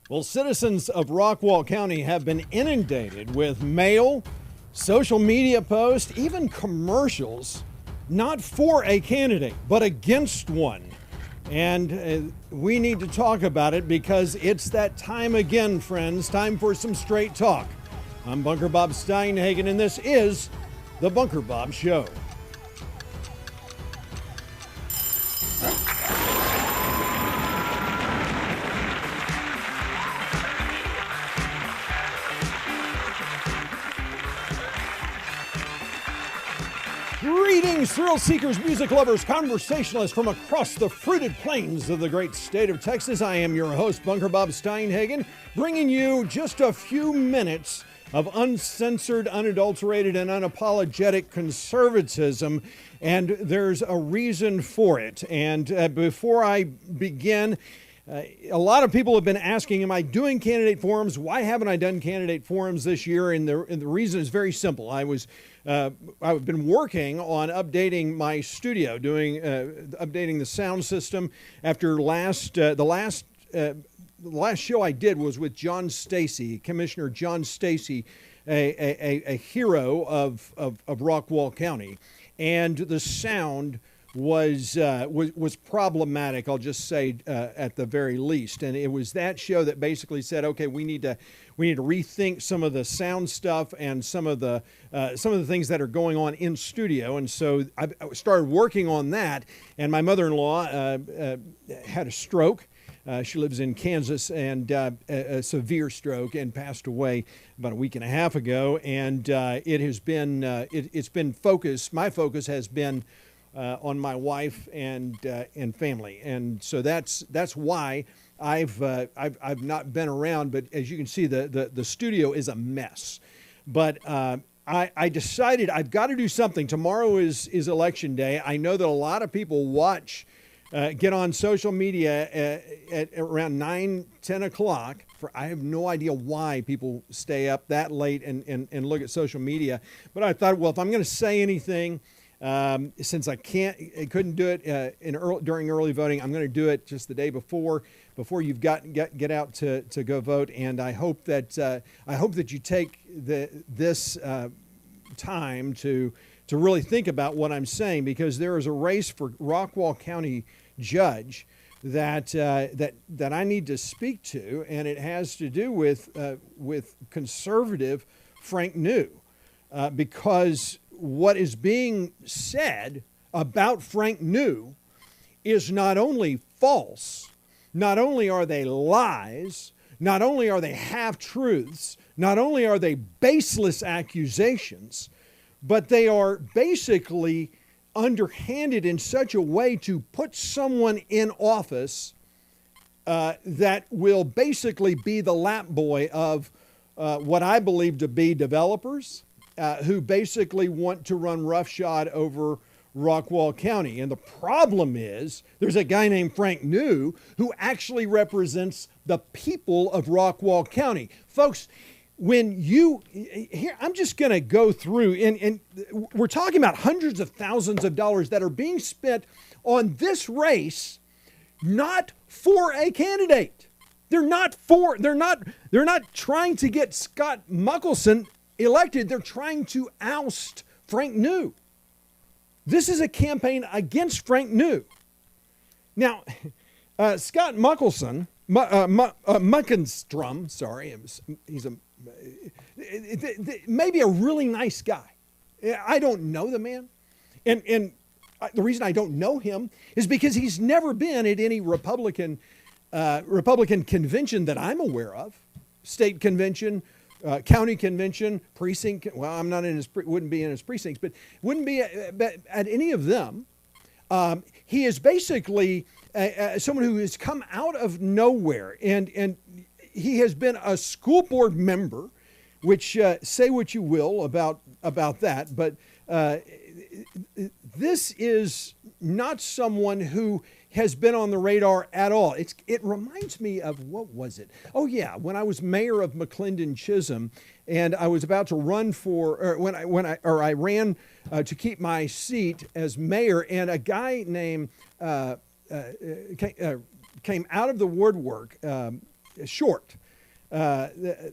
Well, citizens of Rockwall County have been inundated with mail, social media posts, even commercials, not for a candidate, but against one. And we need to talk about it because it's that time again, friends. Time for some straight talk. I'm Bunker Bob Steinhagen, and this is The Bunker Bob Show. Greetings, thrill seekers, music lovers, conversationalists from across the fruited plains of the great state of Texas. I am your host, Bunker Bob Steinhagen, bringing you just a few minutes of uncensored, unadulterated, and unapologetic conservatism, and there's a reason for it. And before I begin, a lot of people have been asking, am I doing candidate forums? Why haven't I done candidate forums this year? And the reason is very simple. I've been working on updating my studio, updating the sound system. After the last show I did was with John Stacy, Commissioner John Stacy, a hero of Rockwall County, and the sound was problematic, I'll just say, at the very least. And it was that show that basically said, okay, we need to rethink some of the sound stuff and some of the things that are going on in studio. And so I started working on that. And my mother-in-law had a stroke. She lives in Kansas, and a severe stroke, and passed away about a week and a half ago. And it has been it's been focused. My focus has been on my wife and family, and so that's why I've not been around. But as you can see, the studio is a mess. But I decided I've got to do something. Tomorrow is election day. I know that a lot of people get on social media at around 9-10 o'clock. I have no idea why people stay up that late and look at social media. But I thought, well, if I'm going to say anything, since I couldn't do it during early voting, I'm going to do it just the day before you've get out to go vote. And I hope that you take this time to really think about what I'm saying, because there is a race for Rockwall County judge that I need to speak to, and it has to do with conservative Frank New, because what is being said about Frank New is not only false, not only are they lies, not only are they half-truths, not only are they baseless accusations, but they are basically underhanded in such a way to put someone in office that will basically be the lap boy of what I believe to be developers, who basically want to run roughshod over Rockwall County. And the problem is there's a guy named Frank New who actually represents the people of Rockwall County. Folks, I'm just going to go through, and we're talking about hundreds of thousands of dollars that are being spent on this race, not for a candidate. They're not trying to get Scott Muckelson elected. They're trying to oust Frank New. This is a campaign against Frank New. Now, Scott Muckelson, Muckenstrom, sorry, he's maybe a really nice guy. I don't know the man. And the reason I don't know him is because he's never been at any Republican convention that I'm aware of. State convention, county convention, precinct. Well, I'm not wouldn't be in his precincts, but wouldn't be at any of them. He is basically someone who has come out of nowhere, and he has been a school board member, which say what you will about that, but this is not someone who has been on the radar at all. It reminds me of, what was it? Oh yeah, when I was mayor of McClendon Chisholm, and I was about to run I ran to keep my seat as mayor, and a guy named came out of the woodwork. short. A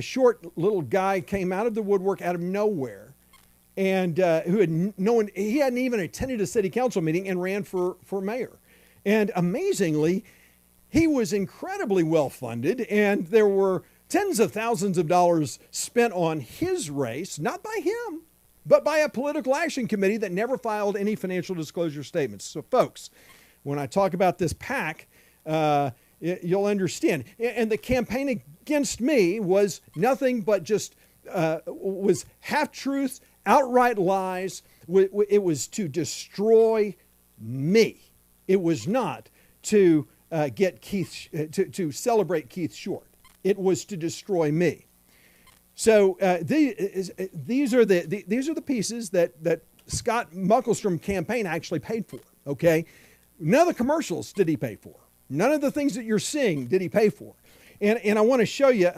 short little guy came out of the woodwork out of nowhere, and he hadn't even attended a city council meeting and ran for mayor. And amazingly, he was incredibly well funded, and there were tens of thousands of dollars spent on his race, not by him, but by a political action committee that never filed any financial disclosure statements. So folks, when I talk about this PAC, you'll understand. And the campaign against me was nothing but just was half-truths, outright lies. It was to destroy me. It was not to get Keith to celebrate Keith Short. It was to destroy me. So these are the pieces that Scott Mucklestrom campaign actually paid for. Okay, none of the commercials did he pay for. None of the things that you're seeing did he pay for. And I want to show you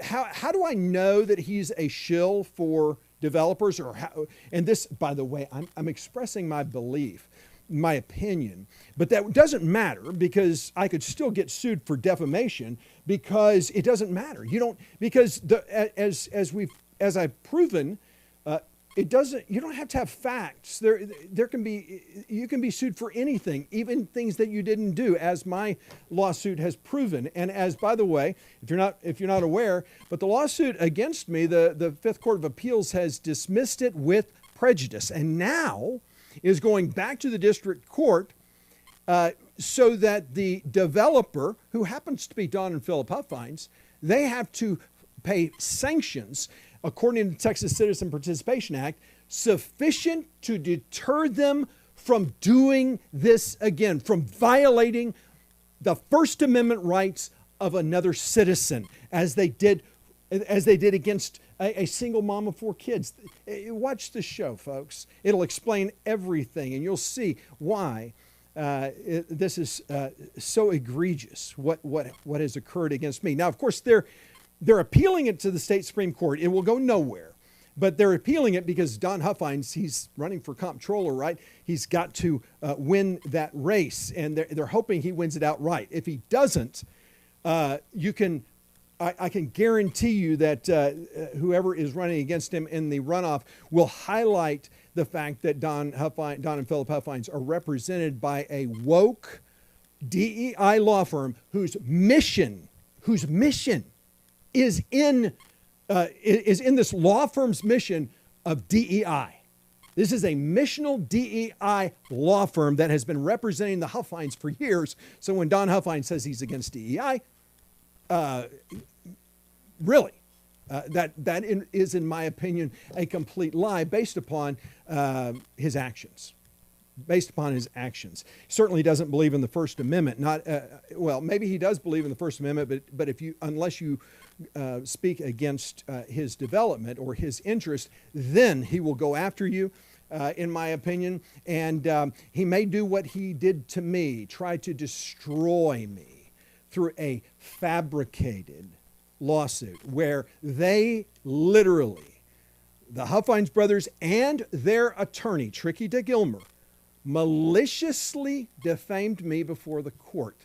how do I know that he's a shill for developers, or how? And this, by the way, I'm expressing my belief, my opinion, but that doesn't matter, because I could still get sued for defamation, because it doesn't matter. You don't, because as I've proven, it doesn't. You don't have to have facts. You can be sued for anything, even things that you didn't do, as my lawsuit has proven. And as, by the way, if you're not aware, but the lawsuit against me, the Fifth Court of Appeals has dismissed it with prejudice, and now is going back to the district court so that the developer, who happens to be Don and Philip Huffines, they have to pay sanctions according to the Texas Citizen Participation Act, sufficient to deter them from doing this again, from violating the First Amendment rights of another citizen, as they did against a single mom of 4 kids. Watch the show, folks. It'll explain everything, and you'll see why this is so egregious, what has occurred against me. Now, of course, they're appealing it to the state Supreme Court. It will go nowhere, but they're appealing it because Don Huffines, he's running for comptroller, right? He's got to win that race, and they're hoping he wins it outright. If he doesn't, I can guarantee you that whoever is running against him in the runoff will highlight the fact that Don and Philip Huffines are represented by a woke DEI law firm whose mission is in this law firm's mission of DEI. This is a missional DEI law firm that has been representing the Huffines for years. So when Don Huffines says he's against DEI, really, that is, in my opinion, a complete lie based upon his actions. Based upon his actions, he certainly doesn't believe in the First Amendment. Well, maybe he does believe in the First Amendment, but unless you speak against his development or his interest, then he will go after you. In my opinion, and he may do what he did to me, try to destroy me through a fabricated lawsuit where they literally, the Huffines brothers and their attorney, Tricky DeGilmer, maliciously defamed me before the court.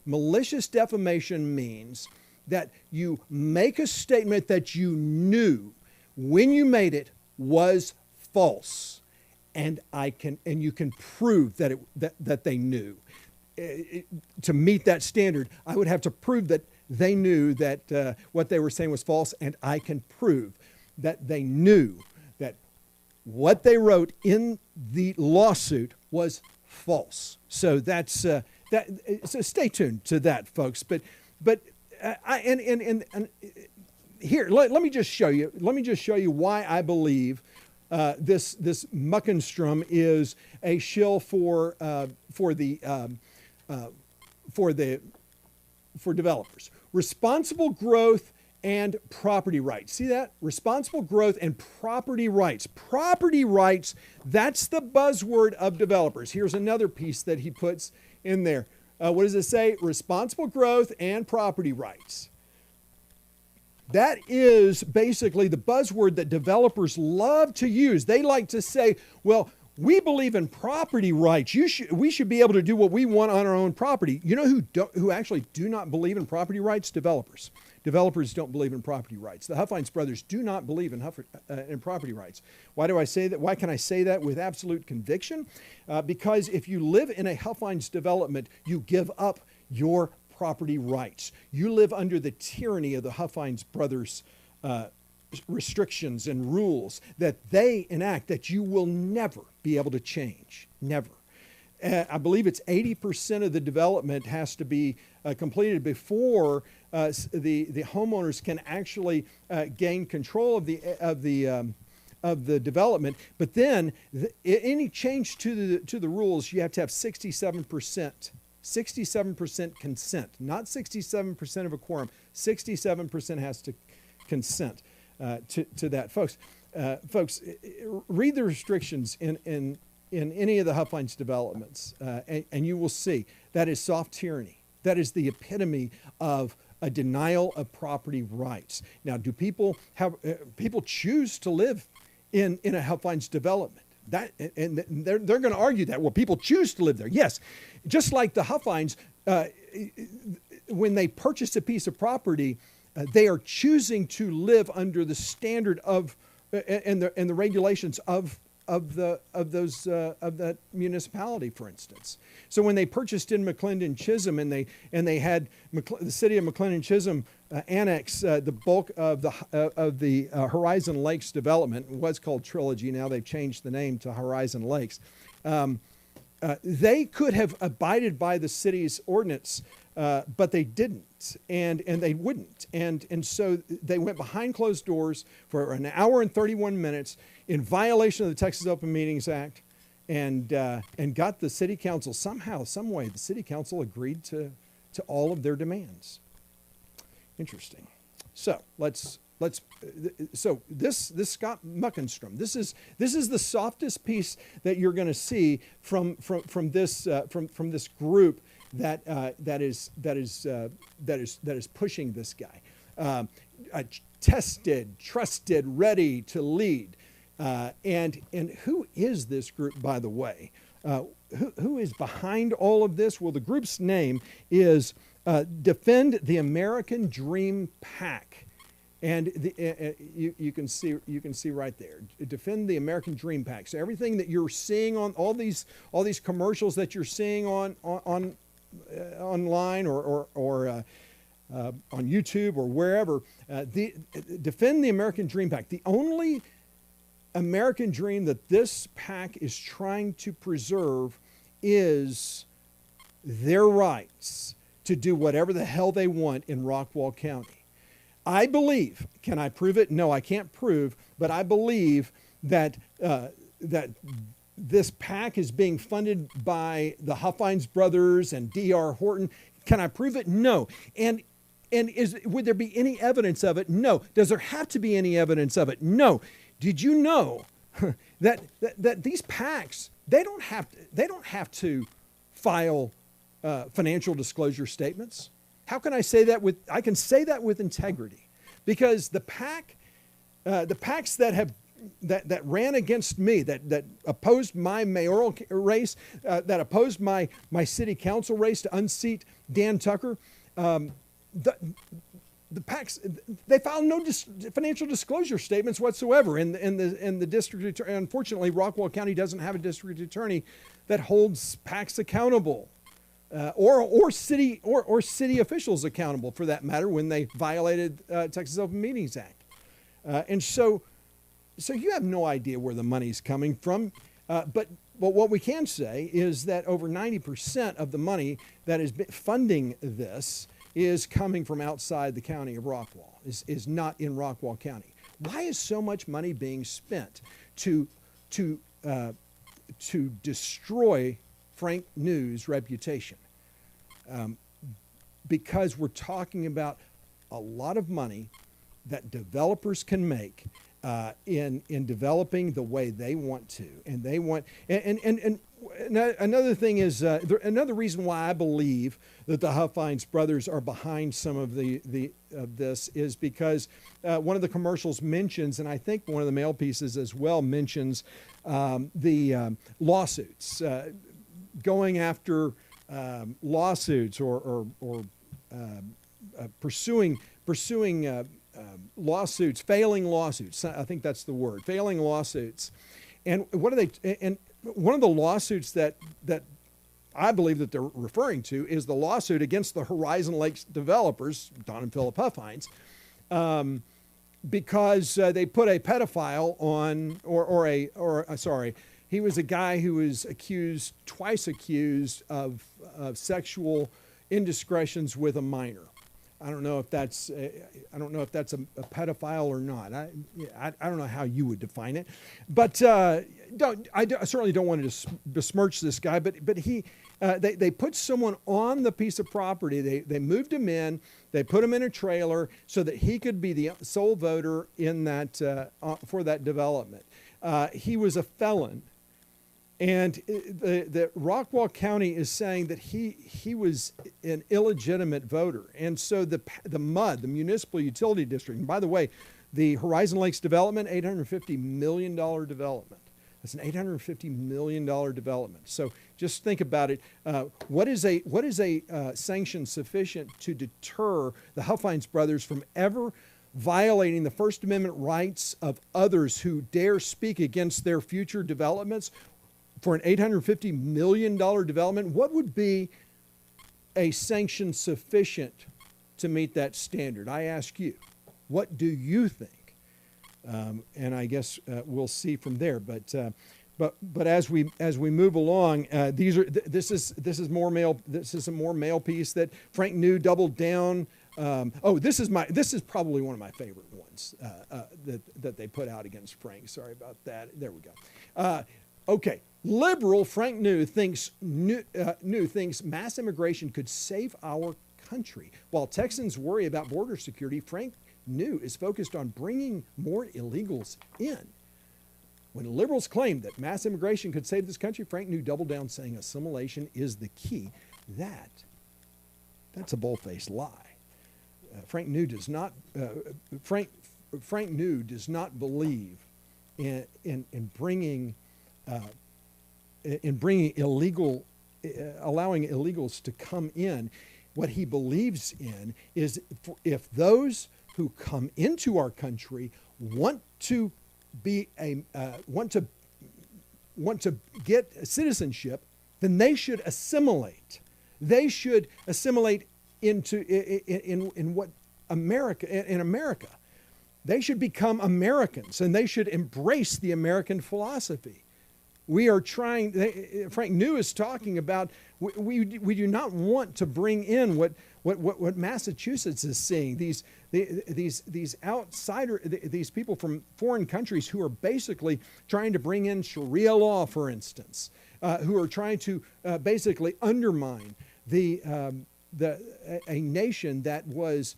Malicious defamation means that you make a statement that you knew when you made it was false, and you can prove that they knew. To meet that standard, I would have to prove that they knew that what they were saying was false, and I can prove that they knew that what they wrote in the lawsuit was false. So that's that. So stay tuned to that, folks. But here, let me just show you. Let me just show you why I believe this Mucklestrom is a shill for developers. Responsible growth and property rights. See that? Responsible growth and property rights. Property rights, that's the buzzword of developers. Here's another piece that he puts in there. What does it say? Responsible growth and property rights. That is basically the buzzword that developers love to use. They like to say, well, We believe in property rights. We should be able to do what we want on our own property. You know who actually do not believe in property rights? Developers. Developers don't believe in property rights. The Huffines brothers do not believe in property rights. Why do I say that? Why can I say that with absolute conviction? Because if you live in a Huffines development, you give up your property rights. You live under the tyranny of the Huffines brothers' restrictions and rules that they enact that you will never be able to change. Never. I believe it's 80% of the development has to be completed before the homeowners can actually gain control of the development. But then any change to the rules, you have to have 67%. 67% consent, not 67% of a quorum. 67% has to consent to that, folks. Folks, read the restrictions in any of the Huffines developments, and you will see that is soft tyranny. That is the epitome of a denial of property rights. Now, do people choose to live in a Huffines development? And they're going to argue that. Well, people choose to live there. Yes, just like the Huffines, when they purchase a piece of property, they are choosing to live under the standard of and the regulations of that municipality, for instance. So when they purchased in McClendon Chisholm and they had the city of McClendon Chisholm annex the bulk of the Horizon Lakes development, it was called Trilogy. Now they've changed the name to Horizon Lakes. They could have abided by the city's ordinance, but they didn't, and they wouldn't, and so they went behind closed doors for an hour and 31 minutes in violation of the Texas Open Meetings Act, and got the city council somehow, some way. The city council agreed to all of their demands. Interesting. So so this Scott Muckenstrom, this is the softest piece that you're going to see from this group that is pushing this guy. Tested, trusted, ready to lead. And who is this group, by the way? Who is behind all of this? Well, the group's name is Defend the American Dream PAC. And you can see right there, Defend the American Dream PAC. So everything that you're seeing on all these commercials that you're seeing on online or on YouTube or wherever, Defend the American Dream PAC. The only American dream that this PAC is trying to preserve is their rights to do whatever the hell they want in Rockwall County. I believe, can I prove it? No, I can't prove, but I believe that this PAC is being funded by the Huffines brothers and D.R. Horton. Can I prove it? No. And would there be any evidence of it? No. Does there have to be any evidence of it? No. Did you know that these PACs, they don't have to file financial disclosure statements? How can I say that I can say that with integrity, because the PACs that ran against me, that opposed my mayoral race, that opposed my city council race to unseat Dan Tucker, the PACs, they filed no financial disclosure statements whatsoever. And the district, unfortunately, Rockwall County doesn't have a district attorney that holds PACs accountable. Or city officials accountable, for that matter, when they violated Texas Open Meetings Act, and so you have no idea where the money's coming from. But what we can say is that over 90% of the money that is funding this is coming from outside the county of Rockwall. Is not in Rockwall County. Why is so much money being spent to destroy Frank New's reputation? Because we're talking about a lot of money that developers can make in developing the way they want to, and they want and another thing is another reason why I believe that the Huffines brothers are behind some of this is because one of the commercials mentions, and I think one of the mail pieces as well mentions the lawsuits, going after lawsuits or pursuing lawsuits, failing lawsuits. I think that's the word, failing lawsuits. And what are they? And one of the lawsuits that I believe that they're referring to is the lawsuit against the Horizon Lakes developers, Don and Philip Huffines, because they put a pedophile on, sorry, he was a guy who was twice accused of sexual indiscretions with a minor. I don't know if that's a pedophile or not. I don't know how you would define it, but I certainly don't want to besmirch this guy. But they put someone on the piece of property. They moved him in. They put him in a trailer so that he could be the sole voter in that for that development. He was a felon. And the Rockwall County is saying that he was an illegitimate voter. And so the municipal utility district, and by the way, the Horizon Lakes development, $850 million development. That's an $850 million development. So just think about it. What is a sanction sufficient to deter the Huffines brothers from ever violating the First Amendment rights of others who dare speak against their future developments? For an $850 million development, what would be a sanction sufficient to meet that standard? I ask you, what do you think? And I guess we'll see from there. But as we move along, this is a more mail piece that Frank New doubled down. This is probably one of my favorite ones that they put out against Frank. Sorry about that. There we go. Okay. Liberal Frank New thinks mass immigration could save our country. While Texans worry about border security, Frank New is focused on bringing more illegals in. When liberals claim that mass immigration could save this country, Frank New doubled down, saying assimilation is the key. That's a bold-faced lie. Frank New does not believe in bringing allowing illegals to come in. What he believes in is if those who come into our country want to get citizenship, then they should assimilate. They should assimilate into what America. They should become Americans, and they should embrace the American philosophy. We are trying. Frank New is talking about. We do not want to bring in what Massachusetts is seeing. These people from foreign countries who are basically trying to bring in Sharia law, for instance, who are trying to basically undermine a nation that was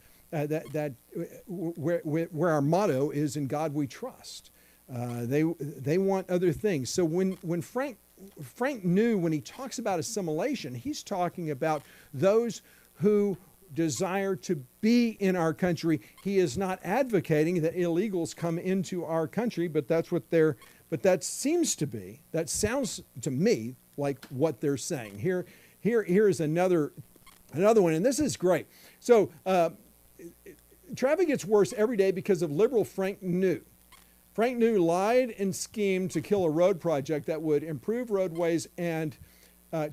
where our motto is "In God We Trust." They want other things. So when Frank New, when he talks about assimilation, he's talking about those who desire to be in our country. He is not advocating that illegals come into our country, but that sounds to me like what they're saying. Here is another one, and this is great. So traffic gets worse every day because of liberal Frank New. Frank New lied and schemed to kill a road project that would improve roadways and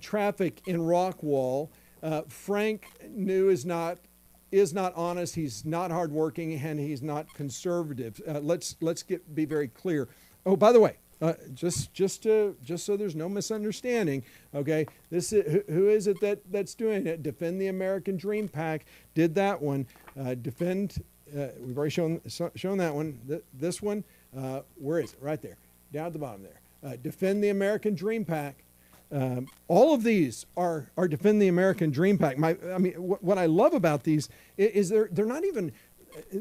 traffic in Rockwall. Frank New is not honest. He's not hardworking, and he's not conservative. Let's be very clear. Oh, by the way, just so there's no misunderstanding. Okay, who is it that's doing it? Defend the American Dream PAC did that one. Defend. We've already shown that one. This one. Where is it? Right there, down at the bottom there. Defend the American Dream PAC. All of these are Defend the American Dream PAC. What I love about these is they're not even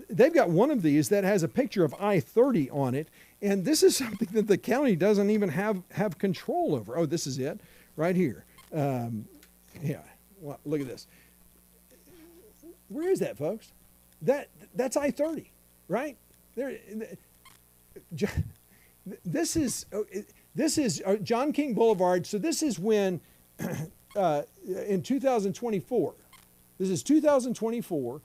they've got one of these that has a picture of I-30 on it, and this is something that the county doesn't even have control over. Oh, this is it right here. Yeah, well, look at this. Where is that, folks? That's I-30, right? There. This is John King Boulevard. So this is when in 2024. This is 2024.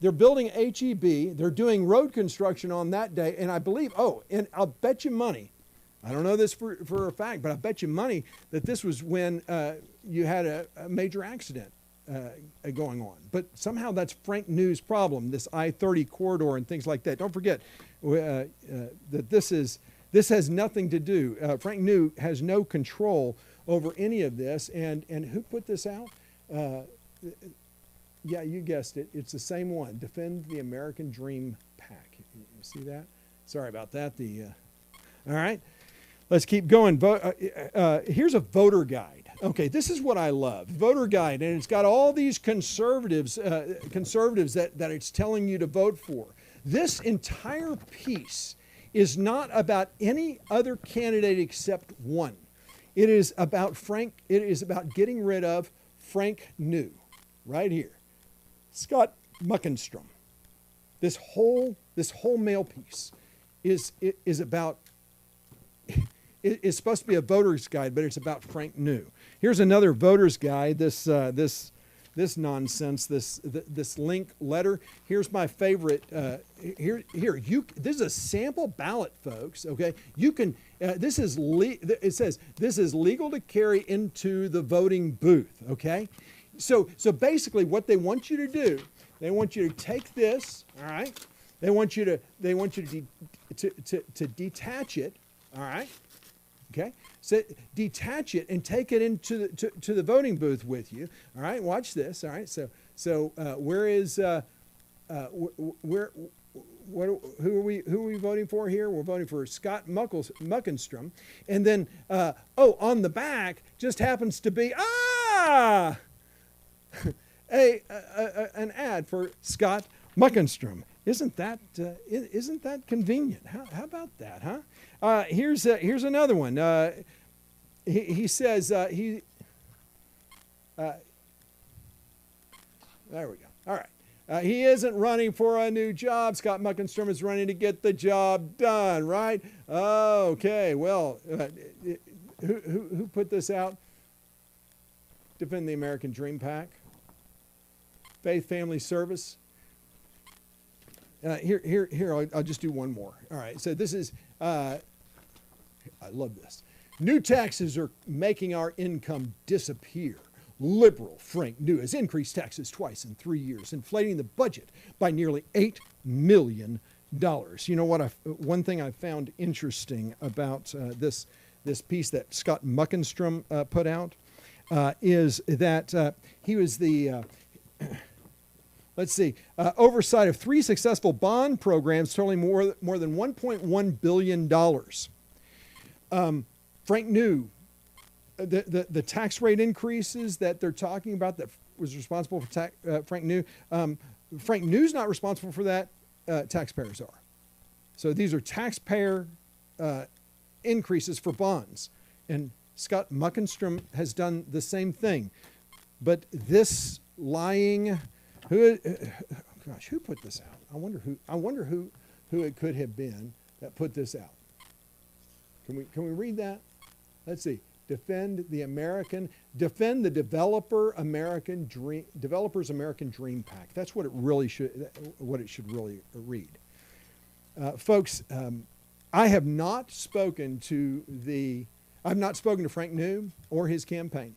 They're building HEB. They're doing road construction on that day, and I believe. Oh, and I'll bet you money. I don't know this for a fact, but I bet you money that this was when you had a major accident going on. But somehow that's Frank New's problem, this I-30 corridor and things like that. Don't forget that this has nothing to do. Frank New has no control over any of this. And who put this out? Yeah, you guessed it. It's the same one. Defend the American Dream PAC. You see that? Sorry about that. All right. Let's keep going. Here's a voter guide. Okay, this is what I love. Voter guide, and it's got all these conservatives that it's telling you to vote for. This entire piece is not about any other candidate except one. It is about getting rid of Frank New, right here. Scott Muckenstrom. This whole mail piece is about. It's supposed to be a voter's guide, but it's about Frank New. Here's another voter's guide. This nonsense. This link letter. Here's my favorite. Here. This is a sample ballot, folks. Okay. You can. It says this is legal to carry into the voting booth. Okay. So basically, what they want you to do, they want you to take this. All right. They want you to detach it. All right. Okay, so detach it and take it into the voting booth with you. All right, watch this. All right, so who are we voting for here? We're voting for Scott Muckenstrom, and then on the back just happens to be an ad for Scott Muckenstrom. Isn't that convenient? How about that, huh? Here's another one. He says there we go. All right. He isn't running for a new job. Scott Muckenstrom is running to get the job done. Right? Okay. Well, who put this out? Defend the American Dream PAC. Faith Family Service. Here. I'll just do one more. All right. So this is. I love this. New taxes are making our income disappear. Liberal Frank New has increased taxes twice in 3 years, inflating the budget by nearly $8 million. You know what? One thing I found interesting about this piece that Scott Muckenstrom put out is that he was the let's see, oversight of 3 successful bond programs totaling more than $1.1 billion. Frank New, the tax rate increases that they're talking about that was responsible for Frank New. Frank New's not responsible for that. Taxpayers are. So these are taxpayer increases for bonds. And Scott Muckenstrom has done the same thing. But this lying... Who put this out? I wonder who it could have been that put this out. Can we read that? Let's see. Defend the developers American Dream PAC. That's what it should really read. Folks, I have not spoken to Frank New or his campaign.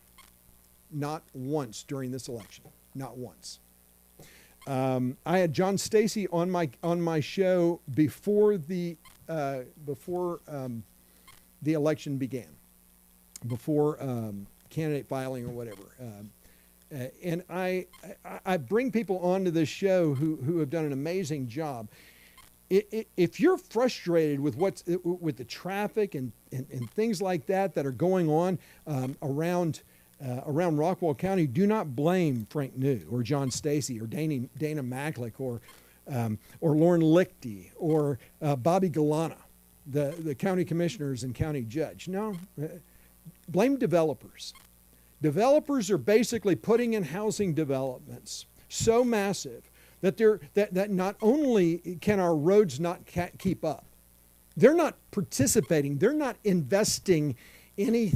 Not once during this election. Not once. I had John Stacy on my show before the election began, before candidate filing or whatever, and I bring people onto this show who have done an amazing job. If you're frustrated with with the traffic and things like that are going on around Rockwall County, do not blame Frank New or John Stacy or Dana Macklick or or Lauren Lichty, or Bobby Galana, the county commissioners and county judge. No, blame developers. Developers are basically putting in housing developments so massive that that not only can our roads not keep up, they're not participating, they're not investing in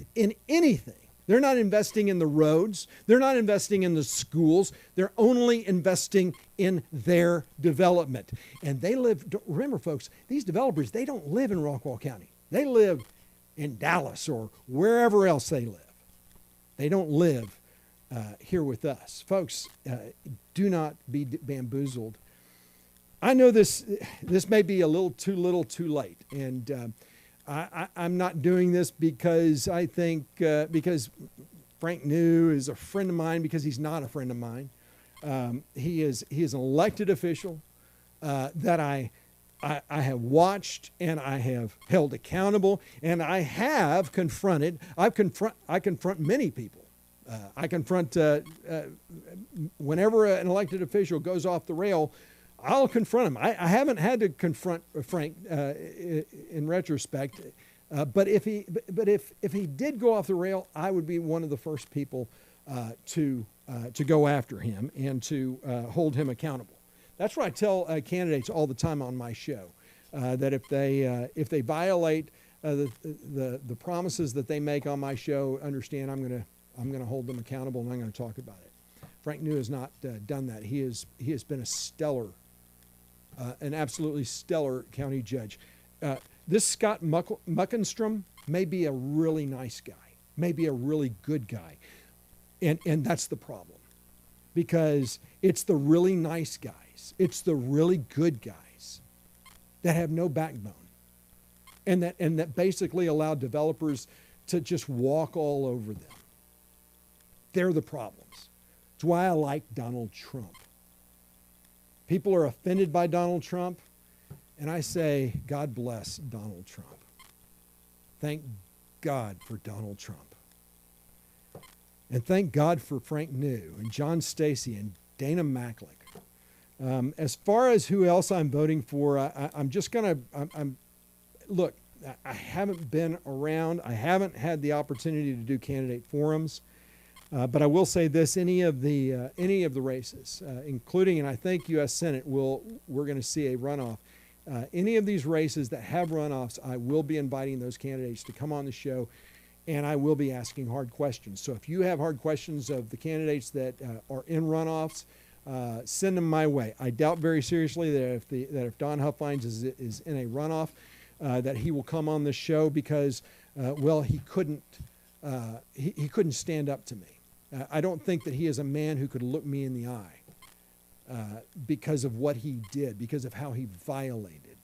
anything. They're not investing in the roads, they're not investing in the schools, they're only investing in their development. And they live, remember folks, these developers, they don't live in Rockwall County. They live in Dallas or wherever else they live. They don't live here with us. Folks, do not be bamboozled. I know this may be a little too late, and I'm not doing this because I think, because Frank New is a friend of mine, because he's not a friend of mine. He is an elected official that I have watched and I have held accountable, and I have confronted. I confront many people. I confront whenever an elected official goes off the rail. I'll confront him. I haven't had to confront Frank in retrospect, but if he did go off the rail, I would be one of the first people to go after him and to hold him accountable. That's what I tell candidates all the time on my show, that if they violate the promises that they make on my show, understand I'm going to hold them accountable, and I'm going to talk about it. Frank New has not done that. He has been a stellar. An absolutely stellar county judge. This Scott Muckenstrom may be a really nice guy, may be a really good guy. And that's the problem. Because it's the really nice guys, it's the really good guys that have no backbone. And that basically allow developers to just walk all over them. They're the problems. It's why I like Donald Trump. People are offended by Donald Trump, and I say, God bless Donald Trump. Thank God for Donald Trump. And thank God for Frank New and John Stacy and Dana Macklick. As far as who else I'm voting for, I'm just going to, look, I haven't been around. I haven't had the opportunity to do candidate forums. But I will say this: any of the races, including, and I think U.S. Senate, we're going to see a runoff. Any of these races that have runoffs, I will be inviting those candidates to come on the show, and I will be asking hard questions. So if you have hard questions of the candidates that are in runoffs, send them my way. I doubt very seriously that if Don Huffines is in a runoff, that he will come on the show because, he couldn't stand up to me. I don't think that he is a man who could look me in the eye because of what he did, because of how he violated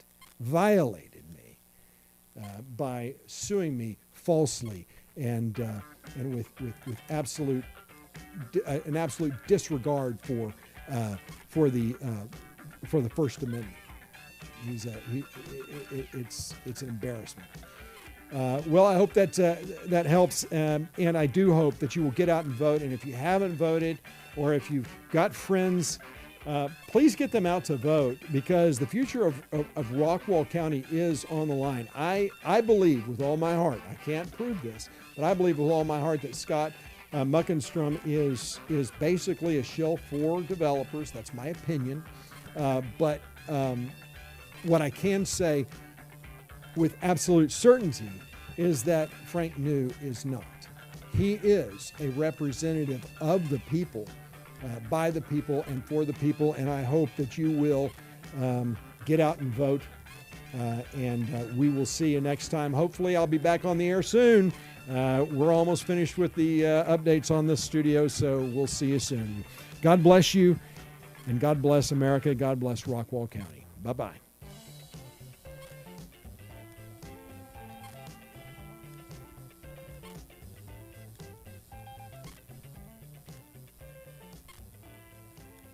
me by suing me falsely and with absolute disregard for the First Amendment. It's an embarrassment. Well, I hope that helps, and I do hope that you will get out and vote. And if you haven't voted, or if you've got friends, please get them out to vote, because the future of Rockwall County is on the line. I believe with all my heart, I can't prove this, but I believe with all my heart that Scott Muckenstrom is basically a shill for developers. That's my opinion. But what I can say with absolute certainty is that Frank New is not. He is a representative of the people, by the people, and for the people, and I hope that you will get out and vote, and we will see you next time. Hopefully I'll be back on the air soon. We're almost finished with the updates on this studio, so we'll see you soon. God bless you, and God bless America. God bless Rockwall County. Bye-bye.